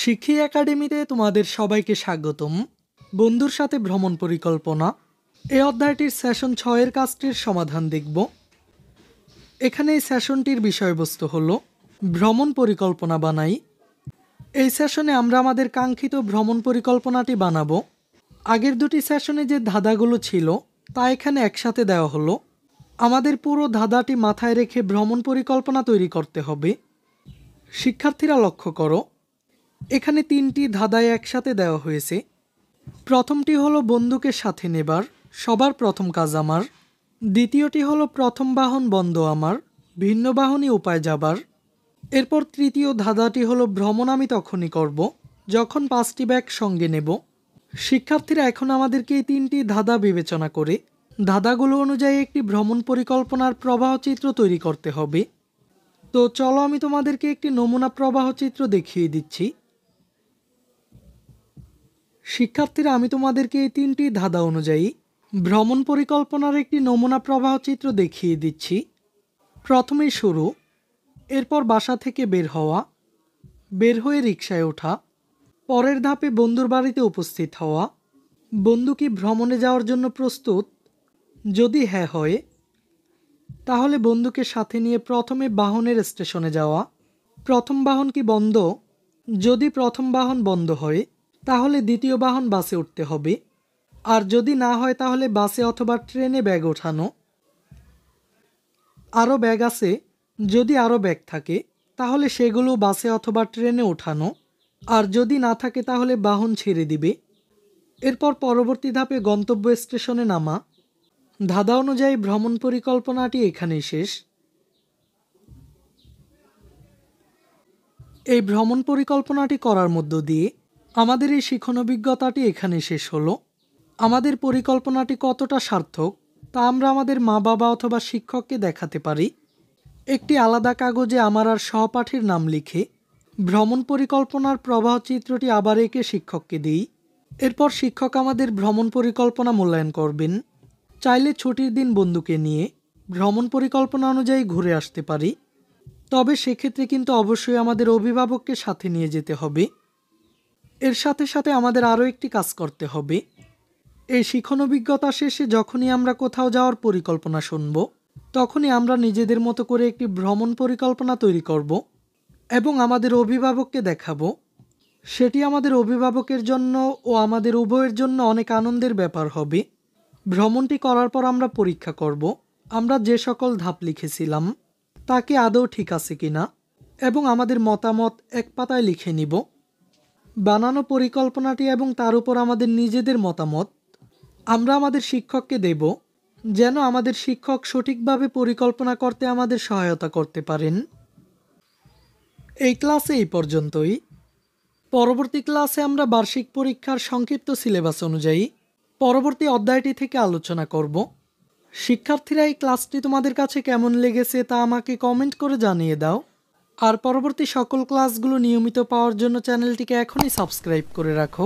শিক্ষি একাডেমিতে তোমাদের সবাইকে স্বাগতম। বন্ধুর সাথে ভ্রমণ পরিকল্পনা এই অধ্যায়টির সেশন 6 কাজটির সমাধান দেখব। এখানে এই সেশনটির বিষয়বস্তু হলো ভ্রমণ পরিকল্পনা বানাই। এই সেশনে আমরা আমাদের কাঙ্ক্ষিত ভ্রমণ পরিকল্পনাটি বানাবো। আগের দুটি সেশনে যে ধাঁধাগুলো ছিল তা এখানে একসাথে দেওয়া হলো। আমাদের পুরো ধাঁধাটি মাথায় রেখে ভ্রমণ পরিকল্পনা তৈরি করতে হবে। শিক্ষার্থীরা লক্ষ্য করো, এখানে 3টি ধাঁধায় একসাথে দেওয়া হয়েছে। প্রথমটি হলো বন্ধুকে সাথে নেবার, সবার প্রথম কাজ আমার। দ্বিতীয়টি হলো প্রথম বাহন বন্ধ আমার, ভিন্ন বাহনী উপায় যাবার। এরপর তৃতীয় ধাঁধাটি হলো ভ্রমণ আমি তখনই করব যখন 5টি ব্যাগ সঙ্গে নেব। শিক্ষার্থীরা এখন আমাদেরকে এই 3টি ধাঁধা বিবেচনা করে ধাঁধাগুলো অনুযায়ী একটি ভ্রমণ পরিকল্পনার প্রবাহ চিত্র তৈরি করতে হবে। তো চলো আমি তোমাদেরকে একটি নমুনা প্রবাহ চিত্র দেখিয়ে দিচ্ছি। শিক্ষার্থীরা, আমি তোমাদেরকে এই 3টি ধাঁধা অনুযায়ী ভ্রমণ পরিকল্পনার একটি নমুনা প্রবাহ চিত্র দেখিয়ে দিচ্ছি। প্রথমেই শুরু, এরপর বাসা থেকে বের হওয়া, বের হয়ে রিকশায় ওঠা, পরের ধাপে বন্ধুর বাড়িতে উপস্থিত হওয়া, বন্ধু কি ভ্রমণে যাওয়ার জন্য প্রস্তুত? যদি হ্যাঁ হয় তাহলে বন্ধুকে সাথে নিয়ে প্রথমে বাহনের স্টেশনে যাওয়া, প্রথম বাহন কি বন্ধ? যদি প্রথম বাহন বন্ধ হয় তাহলে দ্বিতীয় বাহন বাসে উঠতে হবে, আর যদি না হয় তাহলে বাসে অথবা ট্রেনে ব্যাগ ওঠানো। আরও ব্যাগ আছে, যদি আরও ব্যাগ থাকে তাহলে সেগুলো বাসে অথবা ট্রেনে ওঠানো, আর যদি না থাকে তাহলে বাহন ছেড়ে দিবে। এরপর পরবর্তী ধাপে গন্তব্য স্টেশনে নামা। ধাঁধা অনুযায়ী ভ্রমণ পরিকল্পনাটি এখানেই শেষ। এই ভ্রমণ পরিকল্পনাটি করার মধ্য দিয়ে আমাদের এই শিখন অভিজ্ঞতাটি এখানে শেষ হলো। আমাদের পরিকল্পনাটি কতটা সার্থক তা আমরা আমাদের মা বাবা অথবা শিক্ষককে দেখাতে পারি। একটি আলাদা কাগজে আমার আর সহপাঠীর নাম লিখে ভ্রমণ পরিকল্পনার প্রবাহ চিত্রটি আবার এঁকে শিক্ষককে দিই। এরপর শিক্ষক আমাদের ভ্রমণ পরিকল্পনা মূল্যায়ন করবেন। চাইলে ছুটির দিন বন্ধুকে নিয়ে ভ্রমণ পরিকল্পনা অনুযায়ী ঘুরে আসতে পারি, তবে সেক্ষেত্রে কিন্তু অবশ্যই আমাদের অভিভাবককে সাথে নিয়ে যেতে হবে। এর সাথে সাথে আমাদের আরও একটি কাজ করতে হবে। এই শিখন অভিজ্ঞতা শেষে যখনই আমরা কোথাও যাওয়ার পরিকল্পনা শুনব তখনই আমরা নিজেদের মতো করে একটি ভ্রমণ পরিকল্পনা তৈরি করব এবং আমাদের অভিভাবককে দেখাবো। সেটি আমাদের অভিভাবকের জন্য ও আমাদের উভয়ের জন্য অনেক আনন্দের ব্যাপার হবে। ভ্রমণটি করার পর আমরা পরীক্ষা করব আমরা যে সকল ধাপ লিখেছিলাম তা কি আদৌ ঠিক আছে কিনা, এবং আমাদের মতামত এক পাতায় লিখে নিব। বানানো পরিকল্পনাটি এবং তার উপর আমাদের নিজেদের মতামত আমরা আমাদের শিক্ষককে দেব, যেন আমাদের শিক্ষক সঠিকভাবে পরিকল্পনা করতে আমাদের সহায়তা করতে পারেন। এই ক্লাসে এই পর্যন্তই। পরবর্তী ক্লাসে আমরা বার্ষিক পরীক্ষার সংক্ষিপ্ত সিলেবাস অনুযায়ী পরবর্তী অধ্যায়টি থেকে আলোচনা করব। শিক্ষার্থীরা, এই ক্লাসটি তোমাদের কাছে কেমন লেগেছে তা আমাকে কমেন্ট করে জানিয়ে দাও। আর পরবর্তী সকল ক্লাসগুলো নিয়মিত পাওয়ার জন্য চ্যানেলটিকে এখনই সাবস্ক্রাইব করে রাখো।